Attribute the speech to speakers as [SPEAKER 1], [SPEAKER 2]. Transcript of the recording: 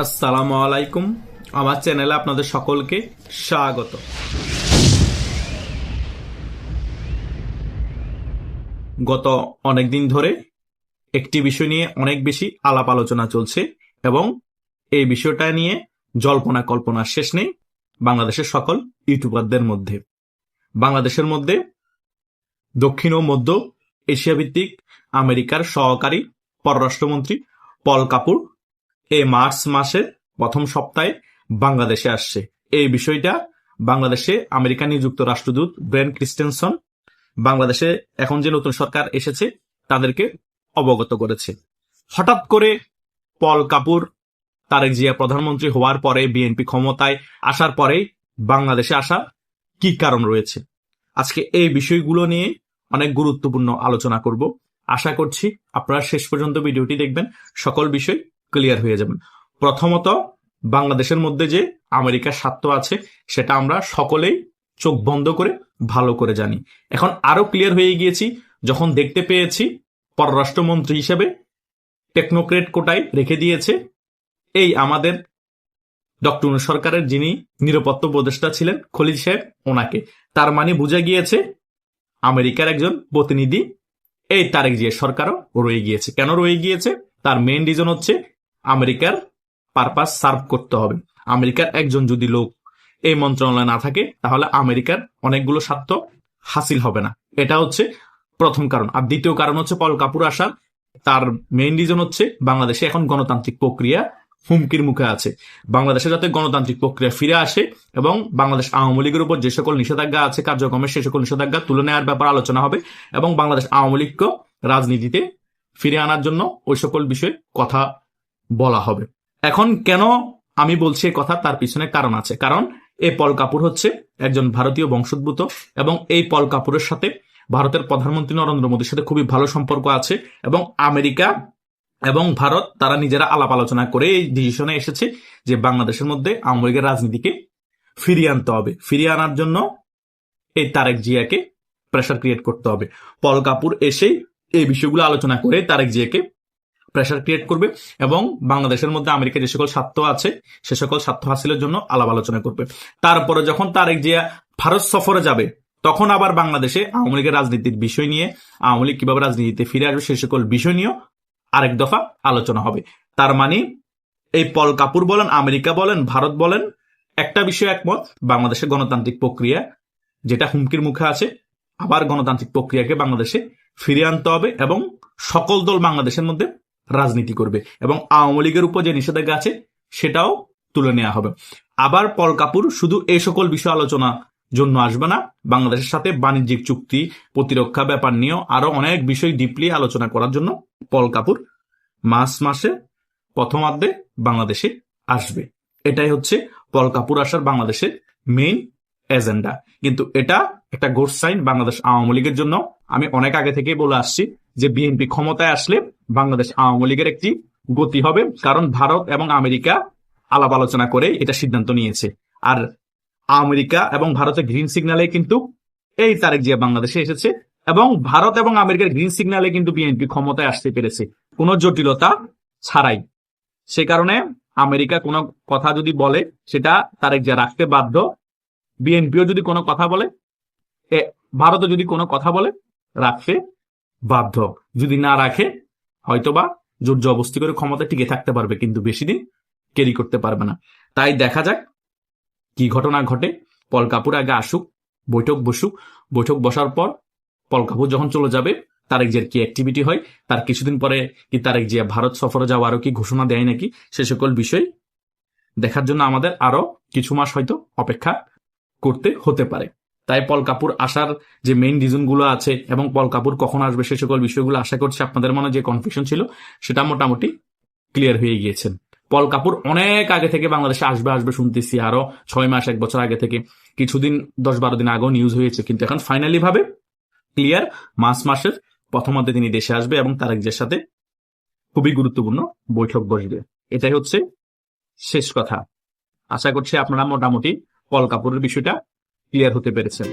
[SPEAKER 1] আসসালামু আলাইকুম। আমার চ্যানেলে আপনাদের সকলকে স্বাগত। গত অনেক দিন ধরে একটি বিষয় নিয়ে অনেক বেশি আলাপ আলোচনা চলছে এবং এই বিষয়টা নিয়ে জল্পনা কল্পনার শেষ নেই বাংলাদেশের সকল ইউটিউবারদের মধ্যে। বাংলাদেশের মধ্যে দক্ষিণ ও মধ্য এশিয়া ভিত্তিক আমেরিকার সহকারী পররাষ্ট্রমন্ত্রী পল কাপুর এই মার্চ মাসের প্রথম সপ্তাহে বাংলাদেশে আসছে। এই বিষয়টা বাংলাদেশে আমেরিকা নিযুক্ত রাষ্ট্রদূত ব্রেন ক্রিস্টেনসন বাংলাদেশে এখন যে নতুন সরকার এসেছে তাদেরকে অবগত করেছে। হঠাৎ করে পল কাপুর তারেক জিয়া প্রধানমন্ত্রী হওয়ার পরে বিএনপি ক্ষমতায় আসার পরেই বাংলাদেশে আসা কি কারণ রয়েছে, আজকে এই বিষয়গুলো নিয়ে অনেক গুরুত্বপূর্ণ আলোচনা করব। আশা করছি আপনারা শেষ পর্যন্ত ভিডিওটি দেখবেন, সকল বিষয় ক্লিয়ার হয়ে যাবেন। প্রথমত, বাংলাদেশের মধ্যে যে আমেরিকার স্বার্থ আছে সেটা আমরা সকলেই চোখ বন্ধ করে ভালো করে জানি। এখন আরো ক্লিয়ার হয়ে গিয়েছি যখন দেখতে পেয়েছি পররাষ্ট্রমন্ত্রী হিসেবে টেকনোক্রেট কোটায় রেখে দিয়েছে এই আমাদের ডক্টর ইউনূস সরকারের যিনি নিরাপত্তা উপদেষ্টা ছিলেন খলিল সাহেব, ওনাকে। তার মানে বোঝা গিয়েছে আমেরিকার একজন প্রতিনিধি এই তারেক জিয়া সরকারও রয়ে গিয়েছে। কেন রয়ে গিয়েছে? তার মেইন রিজন হচ্ছে আমেরিকার পারপাস সার্ভ করতে হবে। আমেরিকার একজন যদি লোক এই মন্ত্রণালয়ে না থাকে তাহলে আমেরিকার অনেকগুলো স্বার্থ হাসিল হবে না। এটা হচ্ছে প্রথম কারণ। আর দ্বিতীয় কারণ হচ্ছে পল কাপুর আসার তার মেইন রিজন হচ্ছে বাংলাদেশে এখন গণতান্ত্রিক প্রক্রিয়া হুমকির মুখে আছে। বাংলাদেশে যাতে গণতান্ত্রিক প্রক্রিয়া ফিরে আসে এবং বাংলাদেশ আওয়ামী লীগের উপর যে সকল নিষেধাজ্ঞা আছে কার্যক্রমের সে সকল নিষেধাজ্ঞা তুলে নেওয়ার ব্যাপারে আলোচনা হবে এবং বাংলাদেশ আওয়ামী লীগকে রাজনীতিতে ফিরে আনার জন্য ওই সকল বিষয়ে কথা বলা হবে। এখন কেন আমি বলছি এই কথা, তার পিছনে কারণ আছে। কারণ এই পল কাপুর হচ্ছে একজন ভারতীয় বংশোদ্ভূত এবং এই পল কাপুরের সাথে ভারতের প্রধানমন্ত্রী নরেন্দ্র মোদীর সাথে খুবই ভালো সম্পর্ক আছে এবং আমেরিকা এবং ভারত তারা নিজেরা আলাপ আলোচনা করে এই ডিসিশনে এসেছে যে বাংলাদেশের মধ্যে আওয়ামী লীগের রাজনীতিকে ফিরিয়ে আনতে হবে। ফিরিয়ে আনার জন্য এই তারেক জিয়াকে প্রেশার ক্রিয়েট করতে হবে। পল কাপুর এসেই এই বিষয়গুলো আলোচনা করে তারেক জিয়াকে প্রেশার ক্রিয়েট করবে এবং বাংলাদেশের মধ্যে আমেরিকার যে সকল স্বার্থ আছে সে সকল স্বার্থ হাসিলের জন্য আলাপ আলোচনা করবে। তারপরে যখন তারেক জিয়া ভারত সফরে যাবে তখন আবার বাংলাদেশে আওয়ামী লীগের রাজনীতির বিষয় নিয়ে, আওয়ামী লীগ কিভাবে রাজনীতিতে ফিরে আসবে সে সকল বিষয় নিয়েও আরেক দফা আলোচনা হবে। তার মানে এই পল কাপুর বলেন, আমেরিকা বলেন, ভারত বলেন, একটা বিষয় একমত, বাংলাদেশের গণতান্ত্রিক প্রক্রিয়া যেটা হুমকির মুখে আছে আবার গণতান্ত্রিক প্রক্রিয়াকে বাংলাদেশে ফিরিয়ে আনতে হবে এবং সকল দল বাংলাদেশের মধ্যে রাজনীতি করবে এবং আওয়ামী লীগের উপর যে নিষেধাজ্ঞা আছে সেটাও তুলে নেওয়া হবে। আবার পল কাপুর শুধু এই সকল বিষয় আলোচনা জন্য আসবে না, বাংলাদেশের সাথে বাণিজ্যিক চুক্তি, প্রতিরক্ষা ব্যাপার নিয়েও আরো অনেক বিষয় ডিপলি আলোচনা করার জন্য পল কাপুর মার্চ মাসে প্রথমার্ধে বাংলাদেশে আসবে। এটাই হচ্ছে পল কাপুর আসার বাংলাদেশের মেইন এজেন্ডা। কিন্তু এটা একটা গুড সাইন বাংলাদেশ আওয়ামী লীগের জন্য। আমি অনেক আগে থেকেই বলে আসছি যে বিএনপি ক্ষমতায় আসলে বাংলাদেশ আওয়ামী লীগের একটি গতি হবে, কারণ ভারত এবং আমেরিকা আলাপ আলোচনা করে এটা সিদ্ধান্ত নিয়েছে। আর আমেরিকা এবং ভারতের গ্রিন সিগন্যালে কিন্তু এই তারেক জিয়া বাংলাদেশে এসেছে এবং ভারত এবং আমেরিকার গ্রিন সিগন্যালে কিন্তু বিএনপি ক্ষমতায় আসতে পেরেছে কোনো জটিলতা ছাড়াই। সে কারণে আমেরিকা কোনো কথা যদি বলে সেটা তারেক জিয়া রাখতে বাধ্য, বিএনপিও যদি কোনো কথা বলে, ভারতও যদি কোনো কথা বলে রাখতে বাধ্য। যদি না রাখে হয়তোবা জোর জবরদস্তি করে ক্ষমতা টিকে থাকতে পারবে কিন্তু বেশি দিন ক্যারি করতে পারবে না। তাই দেখা যাক কি ঘটনা ঘটে। পল কাপুর আগে আসুক, বৈঠক বসুক, বৈঠক বসার পর পল কাপুর যখন চলে যাবে তারেক জিয়ার কি অ্যাক্টিভিটি হয়, তার কিছুদিন পরে কি তারেক জিয়া ভারত সফরে যাওয়ারও কি ঘোষণা দেয় নাকি, সে সকল বিষয় দেখার জন্য আমাদের আরো কিছু মাস হয়তো অপেক্ষা করতে হতে পারে। তাই পল কাপুর আসার যে মেইন রিজন গুলো আছে এবং পল কাপুর কখন আসবে সে সকল বিষয়গুলো আশা করছি আপনাদের মনে যে কনফিউশন ছিল সেটা মোটামুটি ক্লিয়ার হয়ে গিয়েছেন। পল কাপুর অনেক আগে থেকে বাংলাদেশে আসবে শুনতেছি, আরো 6 মাস 1 বছর আগে থেকে, কিছুদিন 10-12 দিন আগেও নিউজ হয়েছে, কিন্তু এখন ফাইনালি ভাবে ক্লিয়ার মার্চ মাসের প্রথমার্ধে তিনি দেশে আসবে এবং তারেক জিয়ার সাথে খুবই গুরুত্বপূর্ণ বৈঠক বসবে। এটাই হচ্ছে শেষ কথা। আশা করছি আপনারা মোটামুটি পল কাপুরের বিষয়টা ক্লিয়ার হতে পেরেছেন।